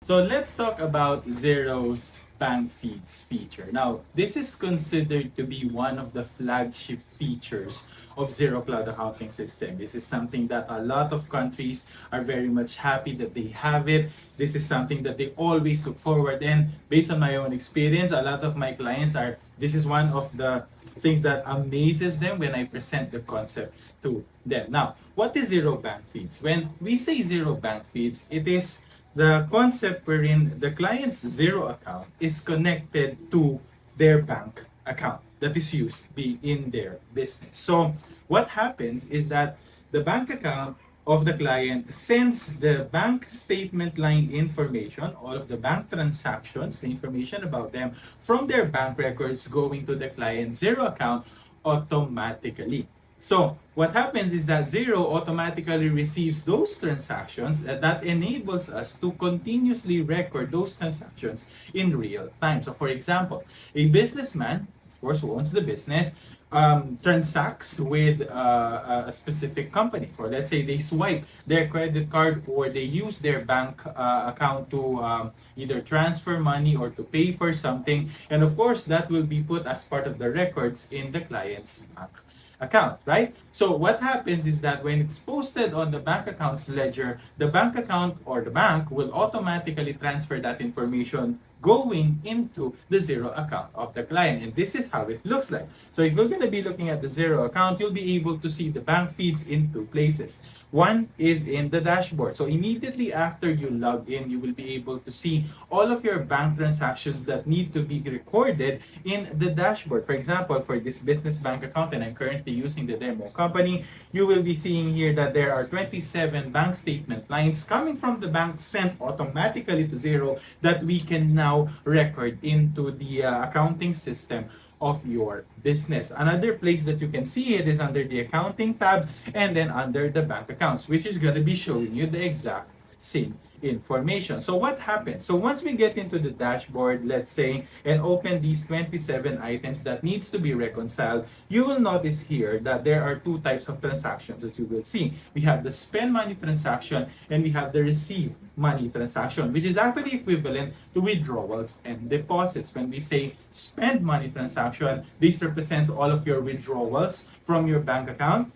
So let's talk about Xero's bank feeds feature. Now, this is considered to be one of the flagship features of Xero Cloud Accounting System. This is something that a lot of countries are very much happy that they have it. This is something that they always look forward. And based on my own experience, a lot of my clients are, this is one of the things that amazes them when I present the concept to them. Now, what is Xero bank feeds? When we say Xero bank feeds, it is the concept wherein the client's Xero account is connected to their bank account that is used be in their business. So what happens is that the bank account of the client sends the bank statement line information, all of the bank transactions, the information about them from their bank records going to the client's Xero account automatically. So what happens is that Xero automatically receives those transactions that enables us to continuously record those transactions in real time. So for example, a businessman, of course, who owns the business, transacts with a specific company. Or let's say they swipe their credit card or they use their bank account to either transfer money or to pay for something. And of course, that will be put as part of the records in the client's bank account, right? So what happens is that when it's posted on the bank account's ledger, the bank account or the bank will automatically transfer that information going into the Xero account of the client. And this is how it looks like. So if you're going to be looking at the Xero account, you'll be able to see the bank feeds in two places. One is in the dashboard. So immediately after you log in, you will be able to see all of your bank transactions that need to be recorded in the dashboard. For example, for this business bank account, and I'm currently using the demo company, you will be seeing here that there are 27 bank statement lines coming from the bank sent automatically to Xero that we can now record into the accounting system of your business. Another place that you can see it is under the accounting tab and then under the bank accounts, which is going to be showing you the exact same information. So what happens? So once we get into the dashboard, let's say, and open these 27 items that needs to be reconciled, you will notice here that there are two types of transactions that you will see. We have the spend money transaction and we have the receive money transaction, which is actually equivalent to withdrawals and deposits. When we say spend money transaction, this represents all of your withdrawals from your bank account.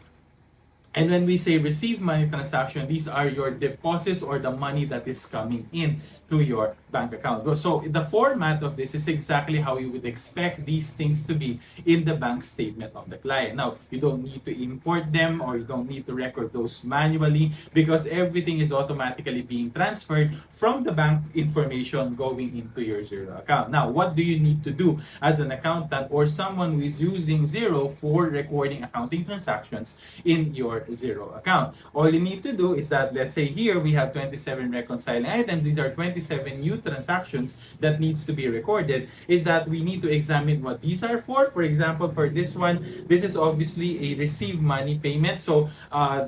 And when we say receive money transaction, these are your deposits or the money that is coming in to your bank account. So the format of this is exactly how you would expect these things to be in the bank statement of the client. Now, you don't need to import them or you don't need to record those manually because everything is automatically being transferred from the bank information going into your Xero account. Now, what do you need to do as an accountant or someone who is using Xero for recording accounting transactions in your Xero account? All you need to do is that, let's say here we have 27 reconciling items. These are 27 new transactions that needs to be recorded. Is that we need to examine what these are for. For example, for this one, this is obviously a receive money payment. So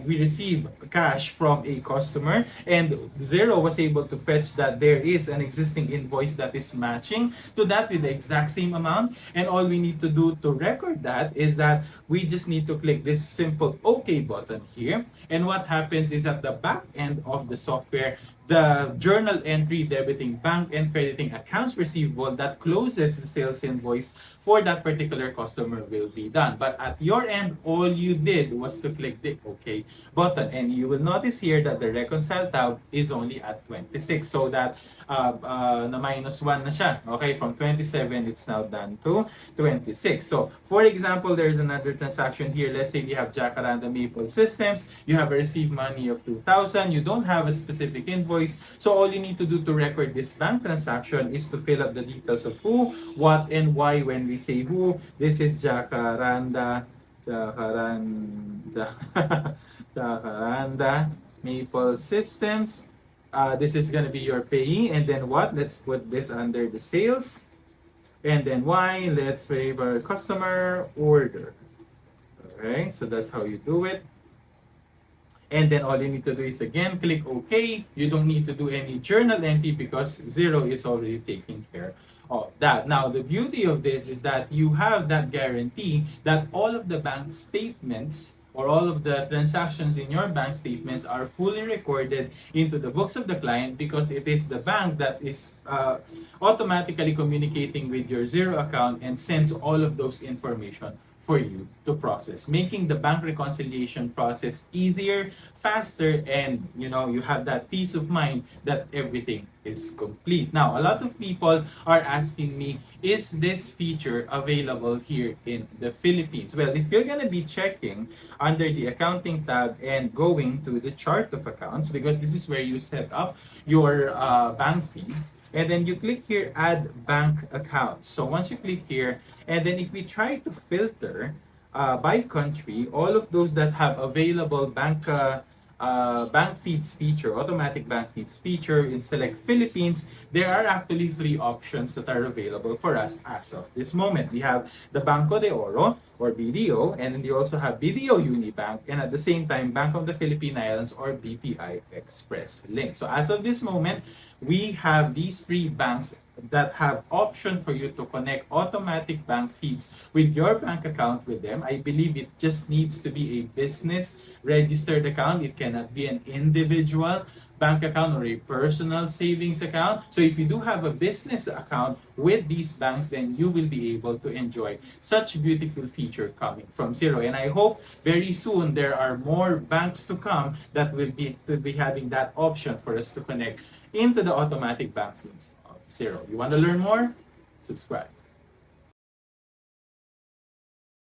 we receive cash from a customer and Xero was able to fetch that there is an existing invoice that is matching to that with the exact same amount. And all we need to do to record that is that we just need to click this simple OK button here. And what happens is at the back end of the software, the journal entry debiting bank and crediting accounts receivable that closes the sales invoice for that particular customer will be done. But at your end, all you did was to click the OK button. And you will notice here that the reconcile tab is only at 26. So that na minus 1 na siya. Okay, from 27, it's now down to 26. So, for example, there's another transaction here. Let's say we have Jacaranda Maple Systems. You have received money of 2,000. You don't have a specific invoice. So, all you need to do to record this bank transaction is to fill up the details of who, what, and why. When we say who, this is Jacaranda Jacaranda Maple Systems. This is going to be your payee. And then what? Let's put this under the sales. And then why? Let's pay for customer order. Okay, so that's how you do it. And then all you need to do is again, click OK. You don't need to do any journal entry because Xero is already taking care of that. Now, the beauty of this is that you have that guarantee that all of the bank statements or all of the transactions in your bank statements are fully recorded into the books of the client, because it is the bank that is automatically communicating with your Xero account and sends all of those information for you to process, making the bank reconciliation process easier, faster, and you have that peace of mind that everything is complete. Now, a lot of people are asking me, is this feature available here in the Philippines? Well, if you're gonna be checking under the accounting tab and going to the chart of accounts, because this is where you set up your bank feeds, and then you click here, add bank accounts. So once you click here, and then if we try to filter by country, all of those that have available bank feeds feature, automatic bank feeds feature, in select Philippines, there are actually three options that are available for us as of this moment. We have the Banco de Oro, or BDO, and then you also have BDO Unibank, and at the same time, Bank of the Philippine Islands, or BPI Express Link. So as of this moment, we have these three banks that have option for you to connect automatic bank feeds with your bank account with them. I believe it just needs to be a business registered account. It cannot be an individual bank account or a personal savings account. So if you do have a business account with these banks, then you will be able to enjoy such beautiful feature coming from Xero. And I hope very soon there are more banks to come that will be having that option for us to connect into the automatic bank feeds of Xero. You want to learn more? Subscribe.